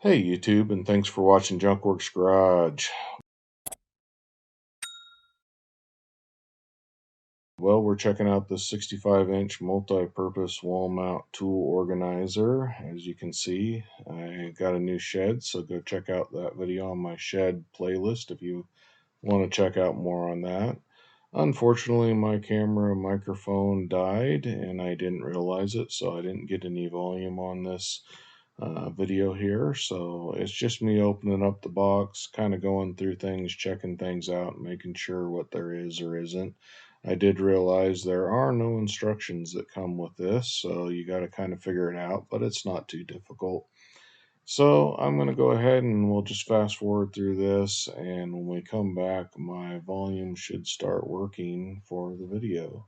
Hey YouTube, and thanks for watching Junkworks Garage. Well, we're checking out the 65-inch multi-purpose wall mount tool organizer. As you can see, I got a new shed, so go check out that video on my shed playlist if you want to check out more on that. Unfortunately, my camera microphone died, and I didn't realize it, so I didn't get any volume on this video here. So it's just me opening up the box, kind of going through things, checking things out, making sure what there is or isn't. I did realize there are no instructions that come with this, so you got to kind of figure it out, but it's not too difficult. So I'm going to go ahead and we'll just fast forward through this, and when we come back, my volume should start working for the video.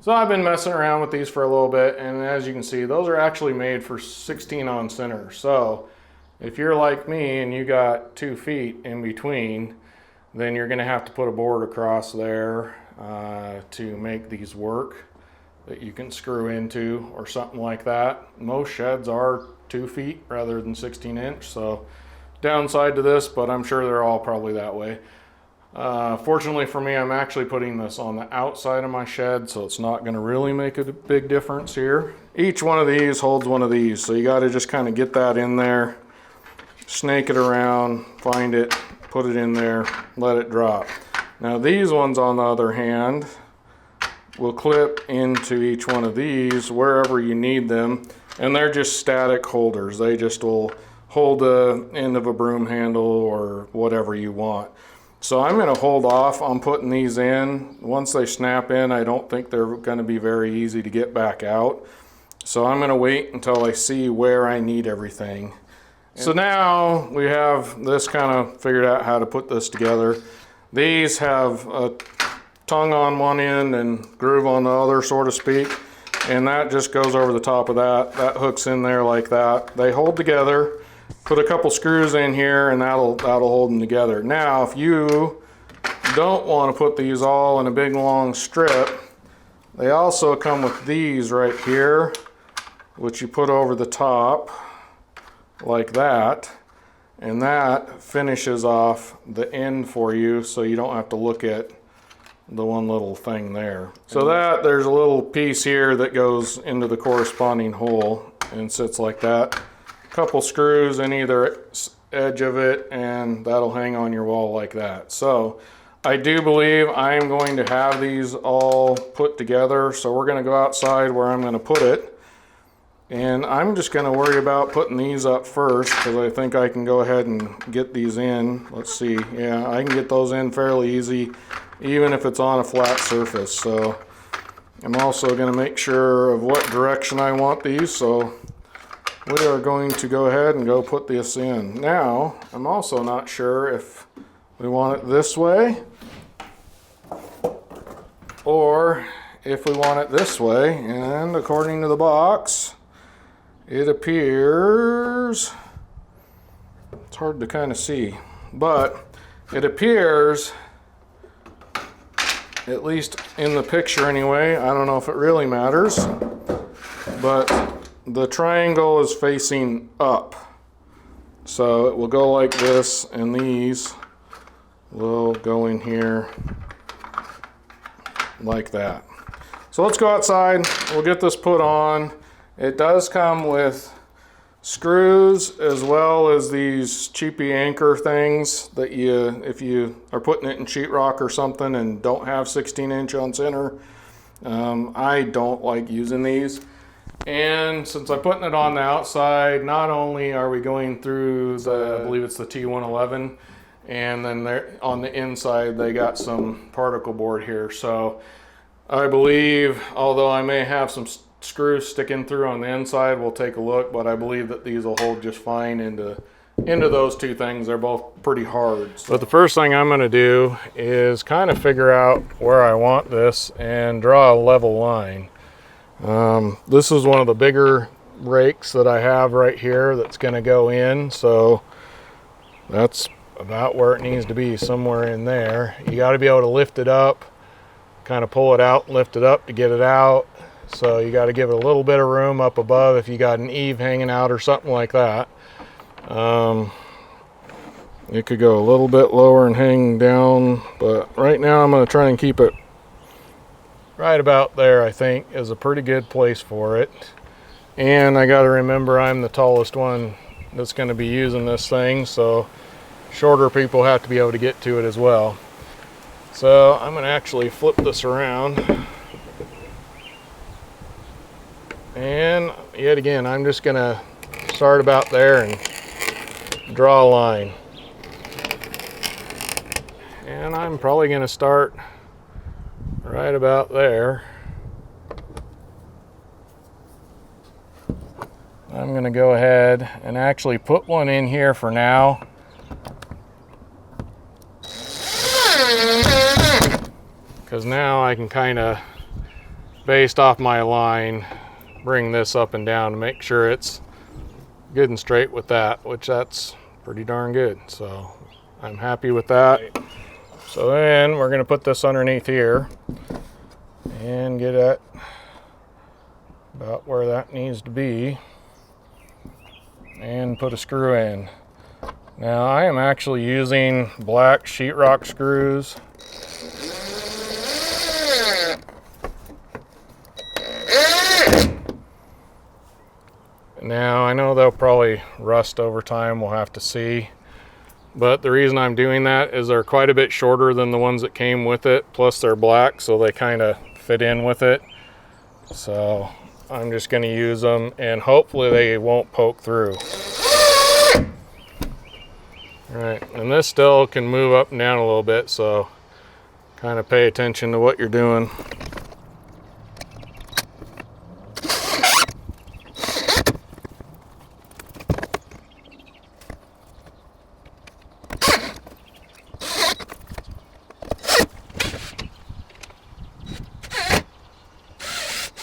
So I've been messing around with these for a little bit, and as you can see, those are actually made for 16 on center. So if you're like me and you got 2 feet in between, then you're going to have to put a board across there to make these work that you can screw into or something like that. Most sheds are 2 feet rather than 16 inch, so downside to this, but I'm sure they're all probably that way. Fortunately for me, I'm actually putting this on the outside of my shed, so it's not going to really make a big difference here. Each one of these holds one of these, so you got to just kind of get that in there, snake it around, find it, put it in there, let it drop. Now these ones, on the other hand, will clip into each one of these wherever you need them, and they're just static holders. They just will hold the end of a broom handle or whatever you want. So I'm going to hold off on putting these in. Once they snap in, I don't think they're going to be very easy to get back out. So I'm going to wait until I see where I need everything. So now we have this kind of figured out how to put this together. These have a tongue on one end and groove on the other, so to speak. And that just goes over the top of that. That hooks in there like that. They hold together. Put a couple screws in here and that'll hold them together. Now, if you don't want to put these all in a big long strip, they also come with these right here, which you put over the top like that, and that finishes off the end for you, so you don't have to look at the one little thing there. So that there's a little piece here that goes into the corresponding hole and sits like that. Couple screws in either edge of it, and that'll hang on your wall like that. So I do believe I am going to have these all put together, so we're going to go outside where I'm going to put it, and I'm just going to worry about putting these up first because I think I can go ahead and get these in. Let's see, yeah, I can get those in fairly easy even if it's on a flat surface. So I'm also going to make sure of what direction I want these, so we are going to go ahead and go put this in. Now, I'm also not sure if we want it this way or if we want it this way. And according to the box, it appears, it's hard to kind of see, but it appears, at least in the picture anyway, I don't know if it really matters, but the triangle is facing up, so it will go like this, and these will go in here like that. So let's go outside, we'll get this put on. It does come with screws as well as these cheapy anchor things that you, if you are putting it in sheetrock or something and don't have 16-inch on center, I don't like using these. And since I'm putting it on the outside, not only are we going through the, I believe it's the T111, and then there on the inside they got some particle board here. So I believe, although I may have some screws sticking through on the inside, we'll take a look, but I believe that these will hold just fine into those two things. They're both pretty hard. But the first thing I'm going to do is kind of figure out where I want this and draw a level line. This is one of the bigger rakes that I have right here that's going to go in, so That's about where it needs to be, somewhere in there. You got to be able to lift it up, kind of pull it out, lift it up to get it out. So you got to give it a little bit of room up above if you got an eave hanging out or something like that. It could go a little bit lower and hang down, but right now I'm going to try and keep it right about there. I think is a pretty good place for it. And I got to remember I'm the tallest one that's going to be using this thing, so shorter people have to be able to get to it as well. So I'm going to actually flip this around, and yet again I'm just going to start about there and draw a line. And I'm probably going to start right about there. I'm going to go ahead and actually put one in here for now. Because now I can kind of, based off my line, bring this up and down to make sure it's good and straight with that, which that's pretty darn good. So I'm happy with that. So then we're going to put this underneath here and get it about where that needs to be and put a screw in. Now I am actually using black sheetrock screws. Now I know they'll probably rust over time, we'll have to see. But the reason I'm doing that is they're quite a bit shorter than the ones that came with it, plus they're black, so they kind of fit in with it. So I'm just going to use them, and hopefully they won't poke through. All right, and this still can move up and down a little bit, so kind of pay attention to what you're doing.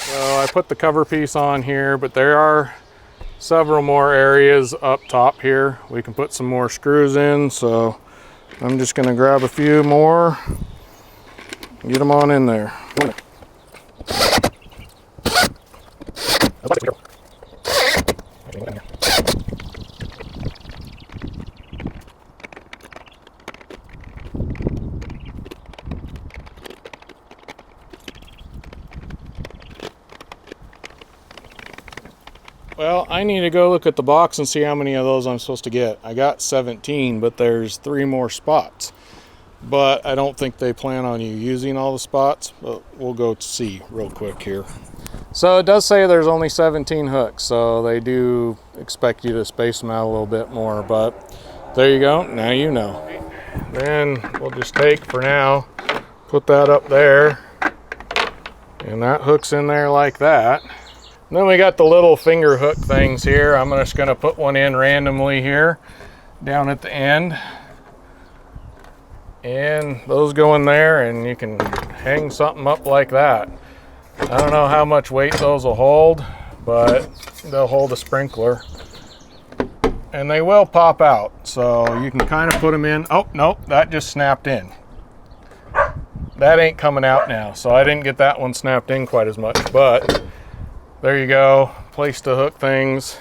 So I put the cover piece on here, but there are several more areas up top here we can put some more screws in, so I'm just going to grab a few more, get them on in there. Well, I need to go look at the box and see how many of those I'm supposed to get. I got 17, but there's 3 more spots. But I don't think they plan on you using all the spots, but we'll go see real quick here. So it does say there's only 17 hooks, so they do expect you to space them out a little bit more, but there you go, now you know. Then we'll just take, for now, put that up there, and that hooks in there like that. And then we got the little finger hook things here. I'm just gonna put one in randomly here, down at the end. And those go in there, and you can hang something up like that. I don't know how much weight those will hold, but they'll hold a sprinkler. And they will pop out, so you can kind of put them in. Oh, nope, that just snapped in. That ain't coming out now, so I didn't get that one snapped in quite as much, but there you go. Place to hook things,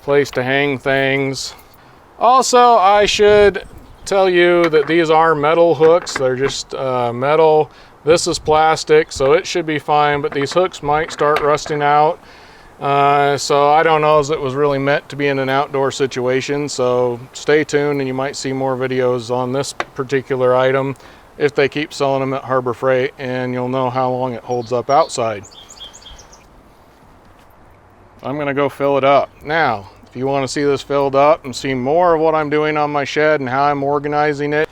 place to hang things. Also, I should tell you that these are metal hooks. They're just metal. This is plastic, so it should be fine, but these hooks might start rusting out. So I don't know if it was really meant to be in an outdoor situation, so stay tuned and you might see more videos on this particular item if they keep selling them at Harbor Freight, and you'll know how long it holds up outside. I'm gonna go fill it up. Now, if you want to see this filled up and see more of what I'm doing on my shed and how I'm organizing it,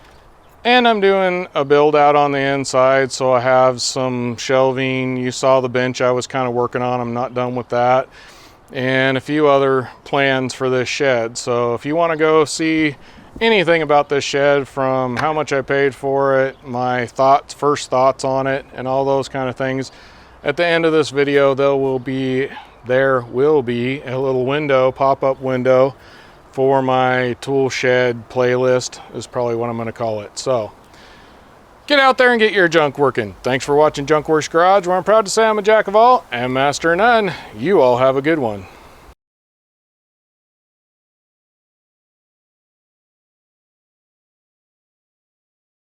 and I'm doing a build out on the inside, so I have some shelving. You saw the bench I was kind of working on. I'm not done with that, and a few other plans for this shed. So if you want to go see anything about this shed, from how much I paid for it, my thoughts, first thoughts on it, and all those kind of things, at the end of this video there will be a little window, pop-up window, for my tool shed playlist is probably what I'm going to call it. So get out there and get your junk working. Thanks for watching Junk Works Garage, where I'm proud to say I'm a jack of all and master of none. You all have a good one.